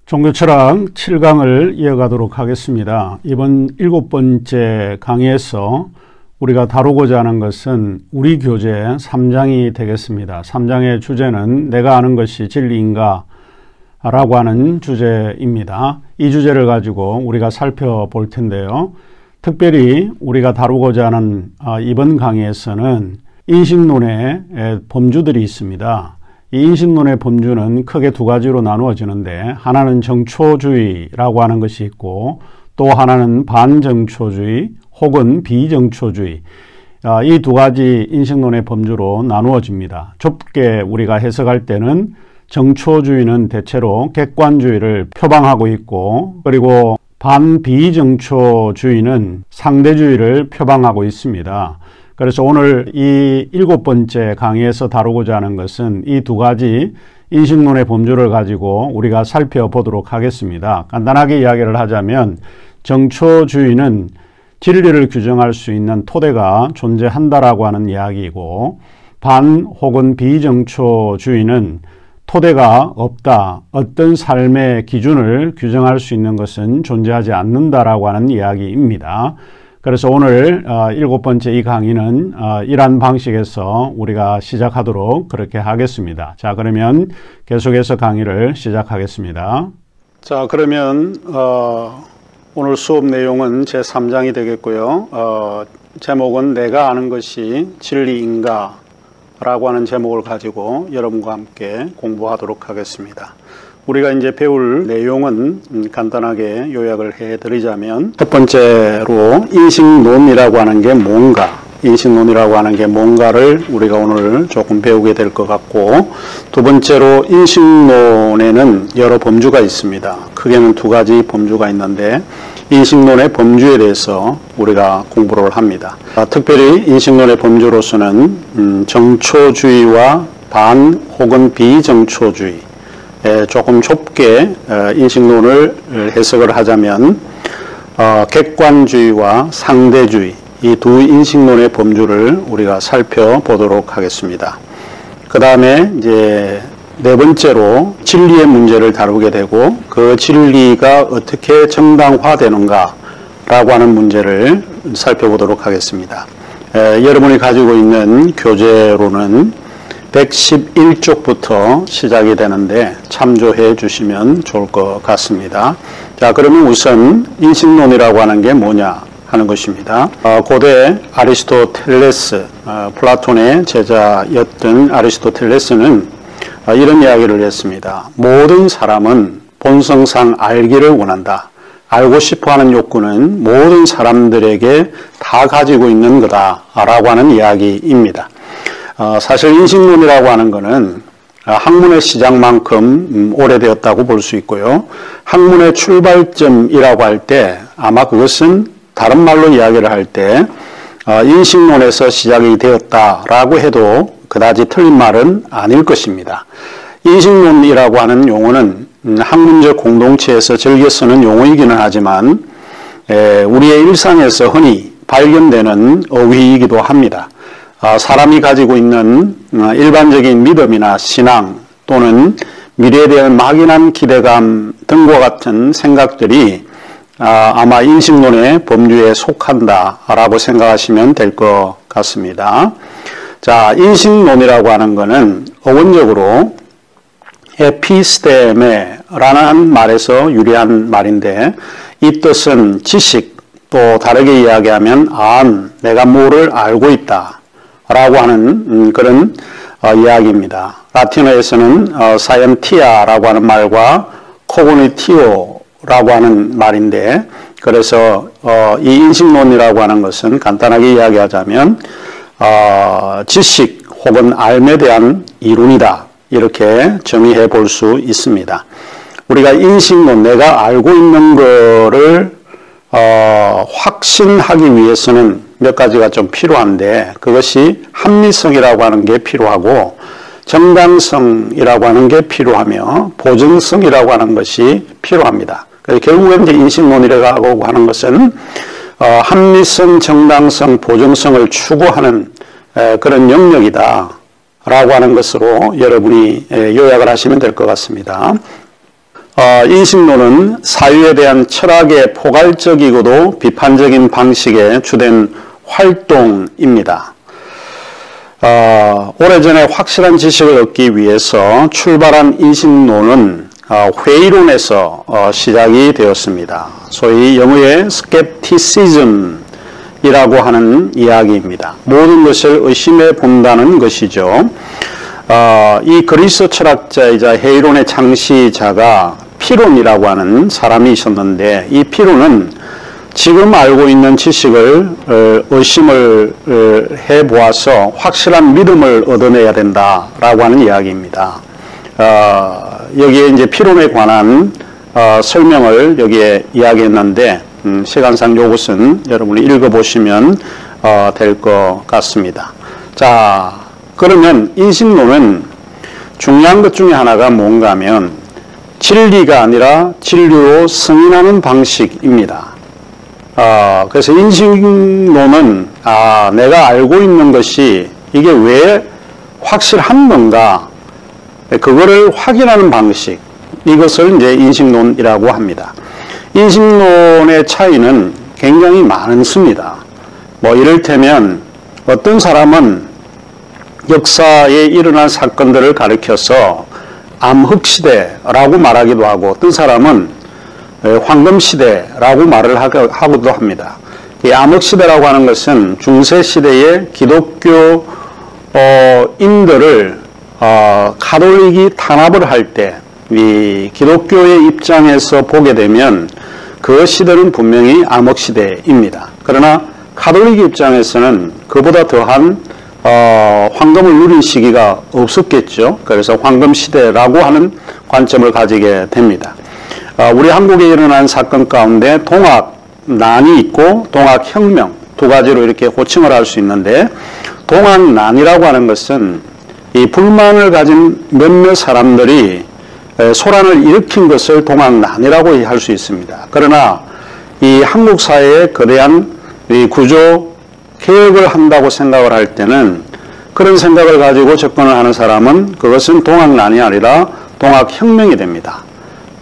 종교철학 7강을 이어가도록 하겠습니다. 이번 7번째 강의에서 우리가 다루고자 하는 것은 우리 교재 3장이 되겠습니다. 3장의 주제는 내가 아는 것이 진리인가? 라고 하는 주제입니다. 이 주제를 가지고 우리가 살펴볼 텐데요. 특별히 우리가 다루고자 하는 이번 강의에서는 인식론의 범주들이 있습니다. 이 인식론의 범주는 크게 두 가지로 나누어지는데, 하나는 정초주의라고 하는 것이 있고 또 하나는 반정초주의 혹은 비정초주의, 이 두 가지 인식론의 범주로 나누어집니다. 좁게 우리가 해석할 때는 정초주의는 대체로 객관주의를 표방하고 있고, 그리고 반비정초주의는 상대주의를 표방하고 있습니다. 그래서 오늘 이 7번째 강의에서 다루고자 하는 것은 이 두 가지 인식론의 범주를 가지고 우리가 살펴보도록 하겠습니다. 간단하게 이야기를 하자면, 정초주의는 진리를 규정할 수 있는 토대가 존재한다라고 하는 이야기이고, 반 혹은 비정초주의는 토대가 없다, 어떤 삶의 기준을 규정할 수 있는 것은 존재하지 않는다라고 하는 이야기입니다. 그래서 오늘 7번째 이 강의는 이러한 방식에서 우리가 시작하도록 그렇게 하겠습니다. 자, 그러면 계속해서 강의를 시작하겠습니다. 자, 그러면 오늘 수업 내용은 제3장이 되겠고요. 제목은 내가 아는 것이 진리인가? 라고 하는 제목을 가지고 여러분과 함께 공부하도록 하겠습니다. 우리가 이제 배울 내용은 간단하게 요약을 해드리자면, 첫 번째로 인식론이라고 하는 게 뭔가, 인식론이라고 하는 게 뭔가를 우리가 오늘 조금 배우게 될 것 같고, 두 번째로 인식론에는 여러 범주가 있습니다. 크게는 두 가지 범주가 있는데, 인식론의 범주에 대해서 우리가 공부를 합니다. 특별히 인식론의 범주로서는 정초주의와 반 혹은 비정초주의, 조금 좁게 인식론을 해석을 하자면 객관주의와 상대주의, 이 두 인식론의 범주를 우리가 살펴보도록 하겠습니다. 그 다음에 이제 네 번째로 진리의 문제를 다루게 되고, 그 진리가 어떻게 정당화되는가 라고 하는 문제를 살펴보도록 하겠습니다. 여러분이 가지고 있는 교재로는 111쪽부터 시작이 되는데 참조해 주시면 좋을 것 같습니다. 자, 그러면 우선 인식론이라고 하는 게 뭐냐 하는 것입니다. 고대 아리스토텔레스, 플라톤의 제자였던 아리스토텔레스는 이런 이야기를 했습니다. 모든 사람은 본성상 알기를 원한다. 알고 싶어하는 욕구는 모든 사람들에게 다 가지고 있는 거다라고 하는 이야기입니다. 사실 인식론이라고 하는 것은 학문의 시작만큼 오래되었다고 볼 수 있고요. 학문의 출발점이라고 할 때 아마 그것은 다른 말로 이야기를 할 때 인식론에서 시작이 되었다라고 해도 그다지 틀린 말은 아닐 것입니다. 인식론이라고 하는 용어는 학문적 공동체에서 즐겨 쓰는 용어이기는 하지만 우리의 일상에서 흔히 발견되는 어휘이기도 합니다. 사람이 가지고 있는 일반적인 믿음이나 신앙 또는 미래에 대한 막연한 기대감 등과 같은 생각들이 아마 인식론의 범주에 속한다라고 생각하시면 될 것 같습니다. 자, 인식론이라고 하는 것은 어원적으로 에피스테메라는 말에서 유래한 말인데, 이 뜻은 지식, 또 다르게 이야기하면 내가 뭐를 알고 있다 라고 하는 그런 이야기입니다. 라틴어에서는 사이언티아라고 하는 말과 코그니티오라고 하는 말인데, 그래서 이 인식론이라고 하는 것은 간단하게 이야기하자면 지식 혹은 알에 대한 이론이다, 이렇게 정의해 볼 수 있습니다. 우리가 인식론, 내가 알고 있는 거를 확신하기 위해서는 몇 가지가 좀 필요한데, 그것이 합리성이라고 하는 게 필요하고, 정당성이라고 하는 게 필요하며, 보증성이라고 하는 것이 필요합니다. 그래서 결국엔 이제 인식론이라고 하는 것은 합리성, 정당성, 보증성을 추구하는 그런 영역이다 라고 하는 것으로 여러분이 요약을 하시면 될 것 같습니다. 인식론은 사유에 대한 철학의 포괄적이고도 비판적인 방식의 주된 활동입니다. 오래전에 확실한 지식을 얻기 위해서 출발한 인식론은 회의론에서 시작이 되었습니다. 소위 영어의 skepticism이라고 하는 이야기입니다. 모든 것을 의심해 본다는 것이죠. 이 그리스 철학자이자 회의론의 창시자가 피론이라고 하는 사람이 있었는데, 이 피론은 지금 알고 있는 지식을 의심을 해보아서 확실한 믿음을 얻어내야 된다라고 하는 이야기입니다. 여기에 이제 피론에 관한 설명을 여기에 이야기했는데, 시간상 이것은 여러분이 읽어보시면 될 것 같습니다. 자, 그러면 인식론은 중요한 것 중에 하나가 뭔가 하면 진리가 아니라 진리로 승인하는 방식입니다. 그래서 인식론은 내가 알고 있는 것이 이게 왜 확실한 건가, 그거를 확인하는 방식, 이것을 이제 인식론이라고 합니다. 인식론의 차이는 굉장히 많습니다. 뭐 이를테면 어떤 사람은 역사에 일어난 사건들을 가리켜서 암흑시대라고 말하기도 하고, 어떤 사람은 황금시대라고 말을 하기도 합니다. 이 암흑시대라고 하는 것은 중세시대의 기독교인들을 가톨릭이 탄압을 할 때 이 기독교의 입장에서 보게 되면 그 시대는 분명히 암흑시대입니다. 그러나 가톨릭 입장에서는 그보다 더한 황금을 누린 시기가 없었겠죠. 그래서 황금시대라고 하는 관점을 가지게 됩니다. 우리 한국에 일어난 사건 가운데 동학난이 있고 동학혁명, 두 가지로 이렇게 호칭을 할 수 있는데, 동학난이라고 하는 것은 이 불만을 가진 몇몇 사람들이 소란을 일으킨 것을 동학난이라고 할 수 있습니다. 그러나 이 한국 사회의 거대한 이 구조 개혁을 한다고 생각을 할 때는, 그런 생각을 가지고 접근을 하는 사람은 그것은 동학난이 아니라 동학혁명이 됩니다.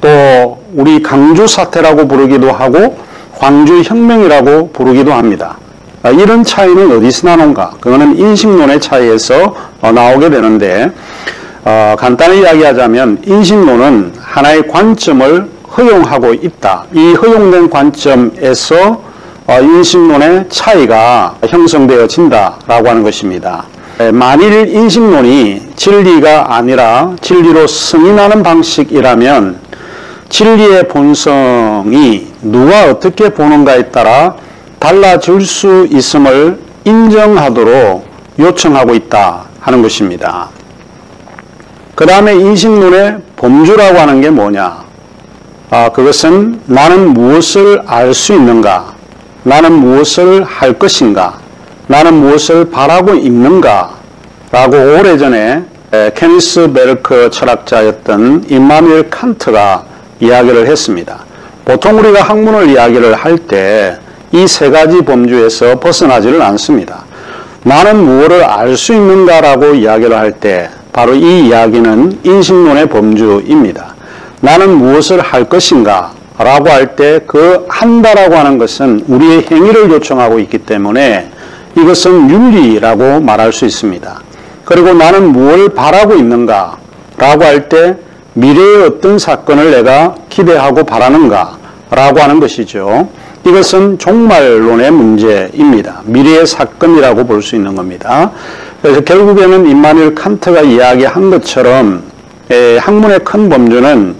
또 우리 강주 사태라고 부르기도 하고 광주혁명이라고 부르기도 합니다. 이런 차이는 어디서 나는가? 그거는 인식론의 차이에서 나오게 되는데, 간단히 이야기하자면 인식론은 하나의 관점을 허용하고 있다. 이 허용된 관점에서 인식론의 차이가 형성되어진다라고 하는 것입니다. 만일 인식론이 진리가 아니라 진리로 승인하는 방식이라면 진리의 본성이 누가 어떻게 보는가에 따라 달라질 수 있음을 인정하도록 요청하고 있다 하는 것입니다. 그 다음에 인식론의 범주라고 하는 게 뭐냐? 그것은 나는 무엇을 알 수 있는가? 나는 무엇을 할 것인가? 나는 무엇을 바라고 있는가? 라고 오래전에 케니스 베르크 철학자였던 임마누엘 칸트가 이야기를 했습니다. 보통 우리가 학문을 이야기를 할 때 이 세 가지 범주에서 벗어나지를 않습니다. 나는 무엇을 알 수 있는가라고 이야기를 할 때 바로 이 이야기는 인식론의 범주입니다. 나는 무엇을 할 것인가 라고 할 때 그 한다라고 하는 것은 우리의 행위를 요청하고 있기 때문에 이것은 윤리라고 말할 수 있습니다. 그리고 나는 무엇을 바라고 있는가 라고 할 때 미래의 어떤 사건을 내가 기대하고 바라는가 라고 하는 것이죠. 이것은 종말론의 문제입니다. 미래의 사건이라고 볼 수 있는 겁니다. 그래서 결국에는 임마누엘 칸트가 이야기한 것처럼 학문의 큰 범주는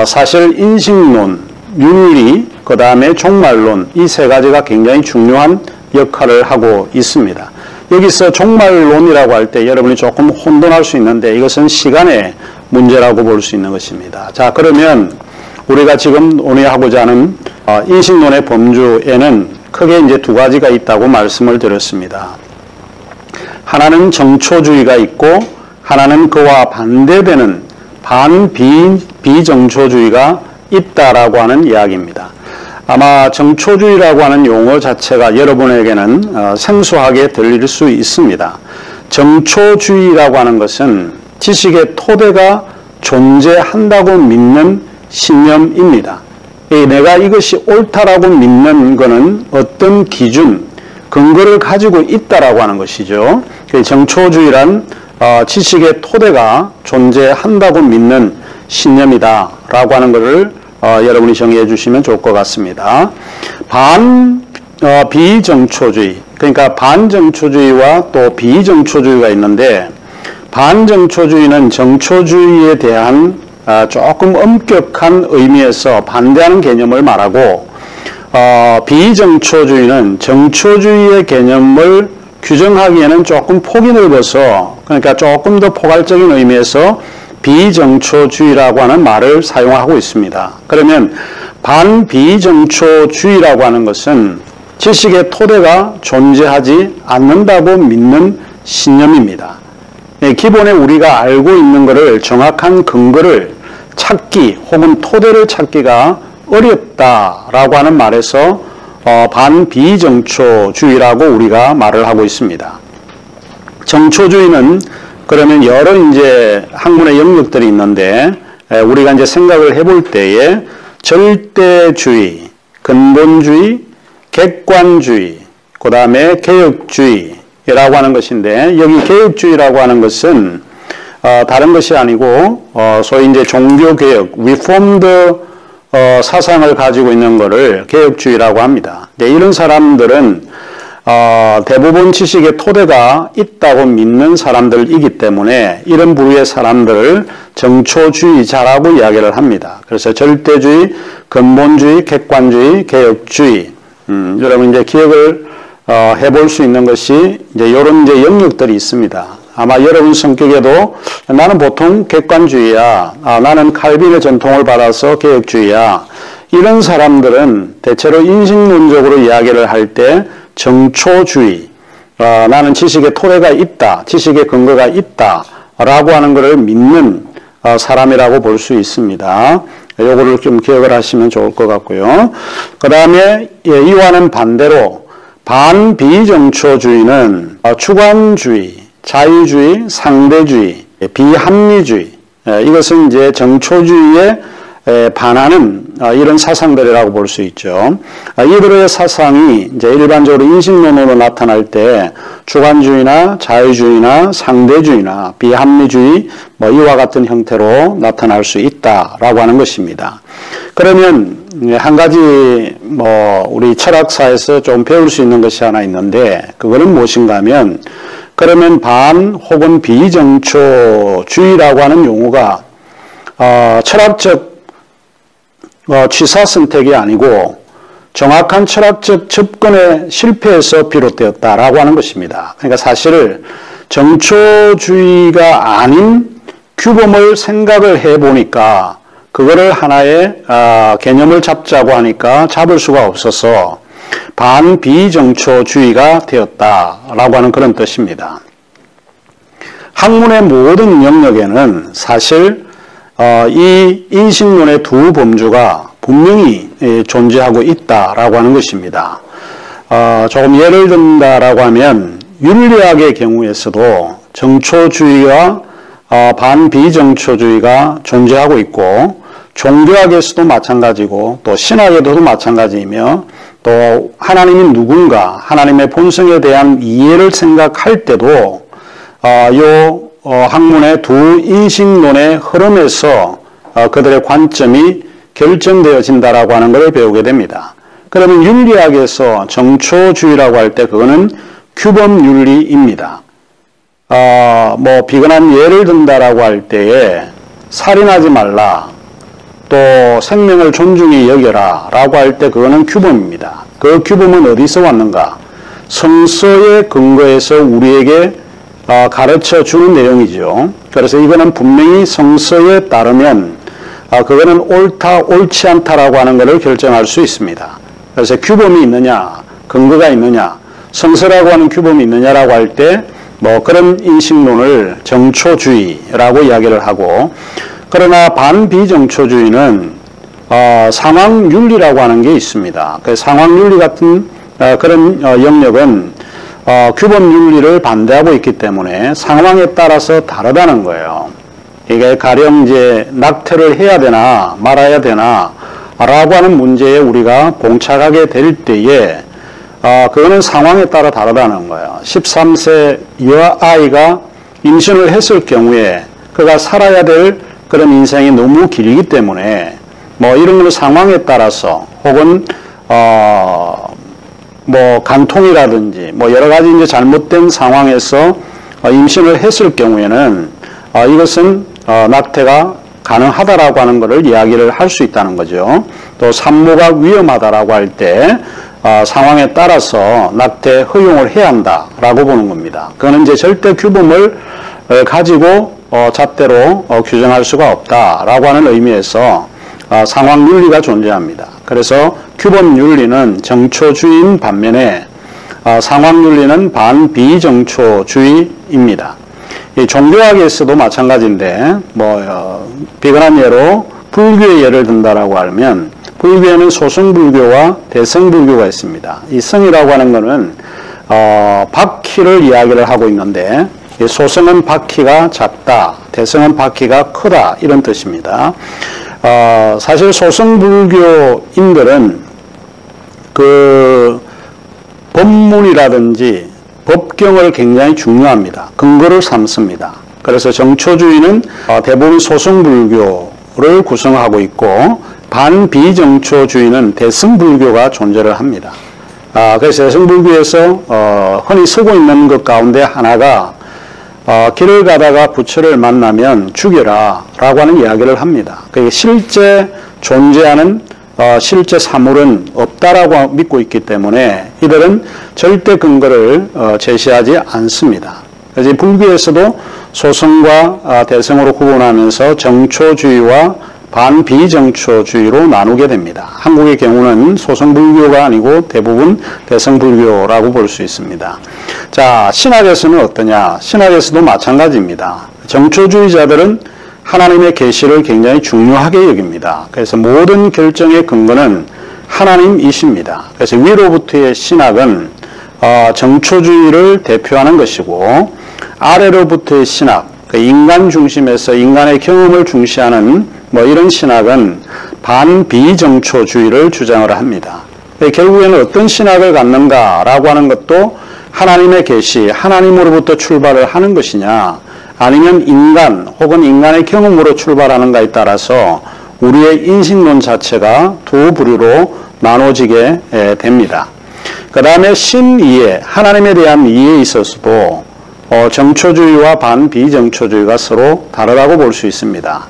사실 인식론, 윤리, 그 다음에 종말론, 이 세 가지가 굉장히 중요한 역할을 하고 있습니다. 여기서 종말론이라고 할 때 여러분이 조금 혼돈할 수 있는데 이것은 시간의 문제라고 볼 수 있는 것입니다. 자, 그러면 우리가 지금 논의하고자 하는 인식론의 범주에는 크게 이제 두 가지가 있다고 말씀을 드렸습니다. 하나는 정초주의가 있고 하나는 그와 반대되는 비정초주의가 있다라고 하는 이야기입니다. 아마 정초주의라고 하는 용어 자체가 여러분에게는 생소하게 들릴 수 있습니다. 정초주의라고 하는 것은 지식의 토대가 존재한다고 믿는 신념입니다. 내가 이것이 옳다라고 믿는 것은 어떤 기준, 근거를 가지고 있다라고 하는 것이죠. 정초주의란 지식의 토대가 존재한다고 믿는 신념이다라고 하는 것을 여러분이 정의해 주시면 좋을 것 같습니다. 비정초주의, 그러니까 반정초주의와 또 비정초주의가 있는데, 반정초주의는 정초주의에 대한 조금 엄격한 의미에서 반대하는 개념을 말하고, 비정초주의는 정초주의의 개념을 규정하기에는 조금 폭이 넓어서, 그러니까 조금 더 포괄적인 의미에서 비정초주의라고 하는 말을 사용하고 있습니다. 그러면 반비정초주의라고 하는 것은 지식의 토대가 존재하지 않는다고 믿는 신념입니다. 기본에 우리가 알고 있는 것을 정확한 근거를 찾기 혹은 토대를 찾기가 어렵다라고 하는 말에서 반비정초주의라고 우리가 말을 하고 있습니다. 정초주의는 그러면 여러 이제 학문의 영역들이 있는데, 우리가 이제 생각을 해볼 때에 절대주의, 근본주의, 객관주의, 그 다음에 개혁주의라고 하는 것인데, 여기 개혁주의라고 하는 것은 다른 것이 아니고 소위 이제 종교개혁, 리폼드 사상을 가지고 있는 것을 개혁주의라고 합니다. 이런 사람들은 대부분 지식의 토대가 있다고 믿는 사람들이기 때문에 이런 부류의 사람들을 정초주의자라고 이야기를 합니다. 그래서 절대주의, 근본주의, 객관주의, 개혁주의. 여러분 이제 기억을 해볼 수 있는 것이 이제 이런 이제 영역들이 있습니다. 아마 여러분 성격에도 나는 보통 객관주의야, 나는 칼빈의 전통을 받아서 개혁주의야, 이런 사람들은 대체로 인식론적으로 이야기를 할 때 정초주의, 나는 지식의 토대가 있다, 지식의 근거가 있다 라고 하는 것을 믿는 사람이라고 볼 수 있습니다. 요거를 좀 기억을 하시면 좋을 것 같고요. 그 다음에 이와는 반대로 반비정초주의는 주관주의, 자유주의, 상대주의, 비합리주의, 이것은 이제 정초주의에 반하는 이런 사상들이라고 볼 수 있죠. 이들의 사상이 이제 일반적으로 인식론으로 나타날 때 주관주의나 자유주의나 상대주의나 비합리주의 이와 같은 형태로 나타날 수 있다라고 하는 것입니다. 그러면 한 가지 우리 철학사에서 좀 배울 수 있는 것이 하나 있는데, 그거는 무엇인가 하면, 그러면 반 혹은 비정초주의라고 하는 용어가 철학적 취사 선택이 아니고 정확한 철학적 접근의 실패에서 비롯되었다라고 하는 것입니다. 그러니까 사실 정초주의가 아닌 규범을 생각을 해보니까 그거를 하나의 개념을 잡자고 하니까 잡을 수가 없어서 반비정초주의가 되었다라고 하는 그런 뜻입니다. 학문의 모든 영역에는 사실 이 인식론의 두 범주가 분명히 존재하고 있다라고 하는 것입니다. 조금 예를 든다라고 하면 윤리학의 경우에서도 정초주의와 반비정초주의가 존재하고 있고, 종교학에서도 마찬가지고 또 신학에서도 마찬가지이며, 또 하나님이 누군가, 하나님의 본성에 대한 이해를 생각할 때도 학문의 두 인식론의 흐름에서 그들의 관점이 결정되어진다라고 하는 것을 배우게 됩니다. 그러면 윤리학에서 정초주의라고 할 때 그거는 규범윤리입니다. 비근한 예를 든다라고 할 때에 살인하지 말라, 또 생명을 존중히 여겨라 라고 할 때 그거는 규범입니다. 그 규범은 어디서 왔는가? 성서의 근거에서 우리에게 가르쳐 주는 내용이죠. 그래서 이거는 분명히 성서에 따르면 그거는 옳다, 옳지 않다라고 하는 것을 결정할 수 있습니다. 그래서 규범이 있느냐, 근거가 있느냐, 성서라고 하는 규범이 있느냐라고 할 때 그런 인식론을 정초주의라고 이야기를 하고, 그러나 반비정초주의는 상황윤리라고 하는 게 있습니다. 그 상황윤리 같은 그런 영역은 규범윤리를 반대하고 있기 때문에 상황에 따라서 다르다는 거예요. 이게 가령 이제 낙태를 해야 되나 말아야 되나 라고 하는 문제에 우리가 봉착하게 될 때에 그거는 상황에 따라 다르다는 거예요. 13세 여아이가 임신을 했을 경우에 그가 살아야 될 그런 인생이 너무 길기 때문에 뭐 이런 걸 상황에 따라서 혹은 뭐 간통이라든지 뭐 여러 가지 이제 잘못된 상황에서 임신을 했을 경우에는 이것은 낙태가 가능하다라고 하는 것을 이야기를 할 수 있다는 거죠. 또 산모가 위험하다라고 할 때 상황에 따라서 낙태 허용을 해야 한다라고 보는 겁니다. 그거는 이제 절대 규범을 가지고 잣대로 규정할 수가 없다라고 하는 의미에서 상황 윤리가 존재합니다. 그래서 규범 윤리는 정초주의인 반면에 상황 윤리는 반비정초주의입니다. 이 종교학에서도 마찬가지인데 비근한 예로 불교의 예를 든다라고 하면 불교에는 소승불교와 대승불교가 있습니다. 이 성이라고 하는 것은 바퀴를 이야기를 하고 있는데 소승은 바퀴가 작다, 대승은 바퀴가 크다 이런 뜻입니다. 사실 소승불교인들은 그 법문이라든지 법경을 굉장히 중요합니다. 근거를 삼습니다. 그래서 정초주의는 대부분 소승불교를 구성하고 있고 반비정초주의는 대승불교가 존재를 합니다. 그래서 대승불교에서 흔히 쓰고 있는 것 가운데 하나가 길을 가다가 부처를 만나면 죽여라 라고 하는 이야기를 합니다. 그게 실제 존재하는 실제 사물은 없다라고 믿고 있기 때문에 이들은 절대 근거를 제시하지 않습니다. 그래서 불교에서도 소승과 대승으로 구분하면서 정초주의와 반비정초주의로 나누게 됩니다. 한국의 경우는 소승불교가 아니고 대부분 대승불교라고 볼 수 있습니다. 자, 신학에서는 어떠냐? 신학에서도 마찬가지입니다. 정초주의자들은 하나님의 계시를 굉장히 중요하게 여깁니다. 그래서 모든 결정의 근거는 하나님이십니다. 그래서 위로부터의 신학은 정초주의를 대표하는 것이고 아래로부터의 신학, 인간 중심에서 인간의 경험을 중시하는 이런 신학은 반비정초주의를 주장을 합니다. 결국에는 어떤 신학을 갖는가라고 하는 것도 하나님의 계시, 하나님으로부터 출발을 하는 것이냐 아니면 인간 혹은 인간의 경험으로 출발하는가에 따라서 우리의 인식론 자체가 두 부류로 나눠지게 됩니다. 그 다음에 신이해, 하나님에 대한 이해에 있어서도 정초주의와 반비정초주의가 서로 다르다고 볼 수 있습니다.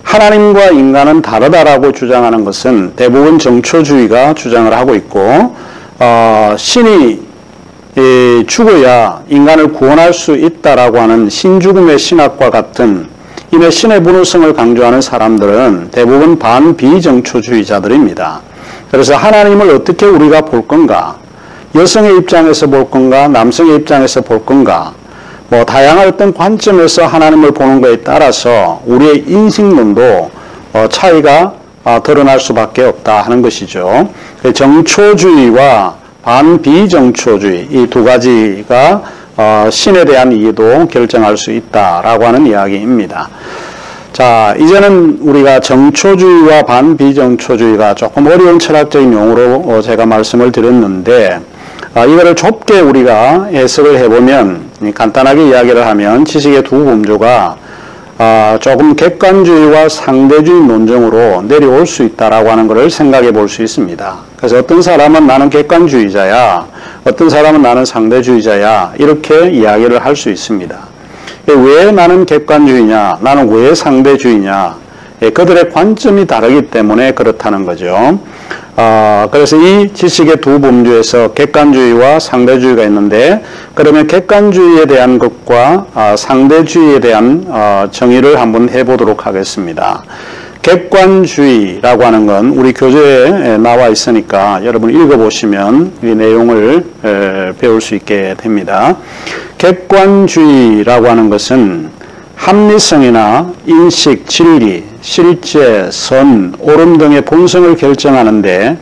하나님과 인간은 다르다라고 주장하는 것은 대부분 정초주의가 주장을 하고 있고 신이 죽어야 인간을 구원할 수 있다라고 하는 신죽음의 신학과 같은 이내 신의 분우성을 강조하는 사람들은 대부분 반비정초주의자들입니다. 그래서 하나님을 어떻게 우리가 볼 건가? 여성의 입장에서 볼 건가? 남성의 입장에서 볼 건가? 다양한 어떤 관점에서 하나님을 보는 것에 따라서 우리의 인식론도 차이가 드러날 수밖에 없다 하는 것이죠. 정초주의와 반비정초주의 이 두 가지가 신에 대한 이해도 결정할 수 있다라고 하는 이야기입니다. 자, 이제는 우리가 정초주의와 반비정초주의가 조금 어려운 철학적인 용어로 제가 말씀을 드렸는데 이거를 좁게 우리가 해석을 해보면 간단하게 이야기를 하면 지식의 두 범주가 조금 객관주의와 상대주의 논정으로 내려올 수 있다라고 하는 것을 생각해 볼 수 있습니다. 그래서 어떤 사람은 나는 객관주의자야, 어떤 사람은 나는 상대주의자야 이렇게 이야기를 할 수 있습니다. 왜 나는 객관주의냐, 나는 왜 상대주의냐, 그들의 관점이 다르기 때문에 그렇다는 거죠. 그래서 이 지식의 두 범주에서 객관주의와 상대주의가 있는데 그러면 객관주의에 대한 것과 상대주의에 대한 정의를 한번 해보도록 하겠습니다. 객관주의라고 하는 건 우리 교재에 나와 있으니까 여러분 읽어보시면 이 내용을 배울 수 있게 됩니다. 객관주의라고 하는 것은 합리성이나 인식, 진리, 실제, 선, 옳음 등의 본성을 결정하는데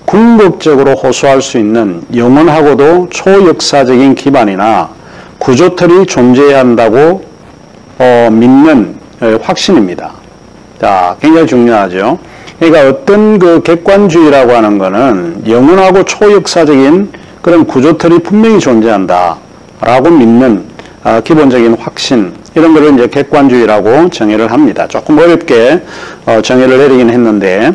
궁극적으로 호소할 수 있는 영원하고도 초역사적인 기반이나 구조틀이 존재해야 한다고 믿는 확신입니다. 자, 굉장히 중요하죠. 그러니까 어떤 그 객관주의라고 하는 거는 영원하고 초역사적인 그런 구조틀이 분명히 존재한다라고 믿는 기본적인 확신, 이런 거를 이제 객관주의라고 정의를 합니다. 조금 어렵게 정의를 내리긴 했는데,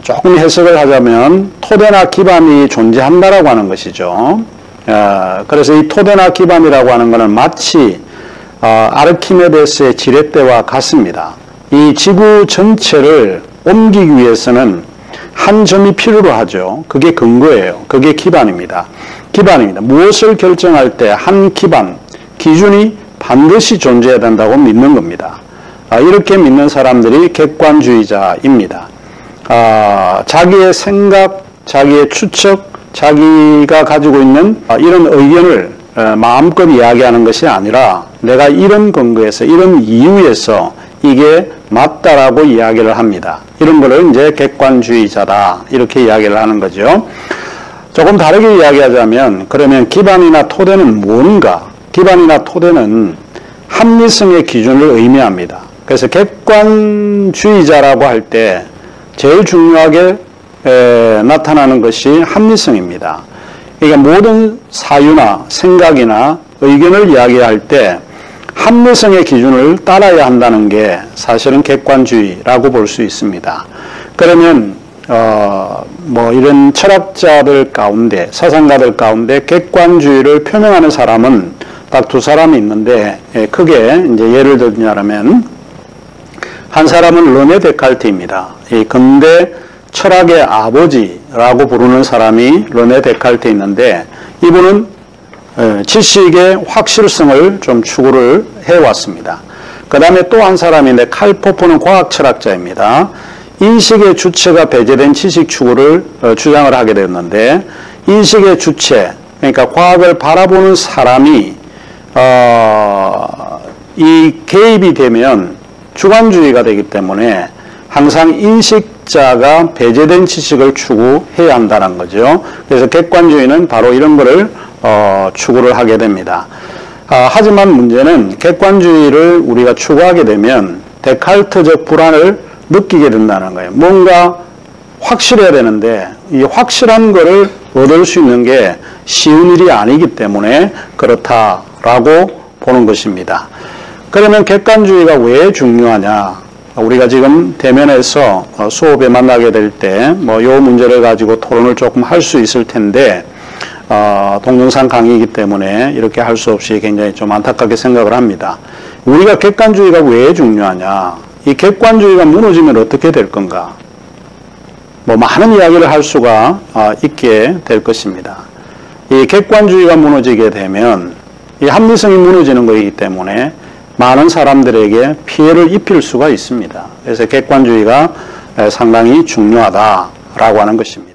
조금 해석을 하자면 토대나 기반이 존재한다라고 하는 것이죠. 그래서 이 토대나 기반이라고 하는 것은 마치 아르키메데스의 지렛대와 같습니다. 이 지구 전체를 옮기기 위해서는 한 점이 필요로 하죠. 그게 근거예요. 그게 기반입니다. 무엇을 결정할 때 한 기반, 기준이 반드시 존재해야 된다고 믿는 겁니다. 이렇게 믿는 사람들이 객관주의자입니다. 자기의 생각, 자기의 추측, 자기가 가지고 있는 이런 의견을 마음껏 이야기하는 것이 아니라 내가 이런 근거에서, 이런 이유에서 이게 맞다라고 이야기를 합니다. 이런 거를 이제 객관주의자다, 이렇게 이야기를 하는 거죠. 조금 다르게 이야기하자면, 그러면 기반이나 토대는 뭔가? 기반이나 토대는 합리성의 기준을 의미합니다. 그래서 객관주의자라고 할 때 제일 중요하게 나타나는 것이 합리성입니다. 그러니까 모든 사유나 생각이나 의견을 이야기할 때 합리성의 기준을 따라야 한다는 게 사실은 객관주의라고 볼 수 있습니다. 그러면 뭐 이런 철학자들 가운데, 사상가들 가운데 객관주의를 표명하는 사람은 딱 두 사람이 있는데, 크게 이제 예를 들자면 한 사람은 르네 데카르트입니다. 이 근대 철학의 아버지라고 부르는 사람이 르네 데카르트 있는데, 이분은 지식의 확실성을 좀 추구를 해왔습니다. 그 다음에 또 한 사람인데 칼 포퍼는 과학 철학자입니다. 인식의 주체가 배제된 지식 추구를 주장을 하게 되었는데, 인식의 주체, 그러니까 과학을 바라보는 사람이 이 개입이 되면 주관주의가 되기 때문에 항상 인식자가 배제된 지식을 추구해야 한다는 거죠. 그래서 객관주의는 바로 이런 거를 추구를 하게 됩니다. 하지만 문제는 객관주의를 우리가 추구하게 되면 데카르트적 불안을 느끼게 된다는 거예요. 뭔가 확실해야 되는데 이 확실한 거를 얻을 수 있는 게 쉬운 일이 아니기 때문에 그렇다라고 보는 것입니다. 그러면 객관주의가 왜 중요하냐? 우리가 지금 대면에서 수업에 만나게 될 때 뭐 요 문제를 가지고 토론을 조금 할 수 있을 텐데, 동영상 강의이기 때문에 이렇게 할 수 없이 굉장히 좀 안타깝게 생각을 합니다. 우리가 객관주의가 왜 중요하냐? 이 객관주의가 무너지면 어떻게 될 건가? 뭐 많은 이야기를 할 수가 있게 될 것입니다. 이 객관주의가 무너지게 되면 이 합리성이 무너지는 것이기 때문에 많은 사람들에게 피해를 입힐 수가 있습니다. 그래서 객관주의가 상당히 중요하다라고 하는 것입니다.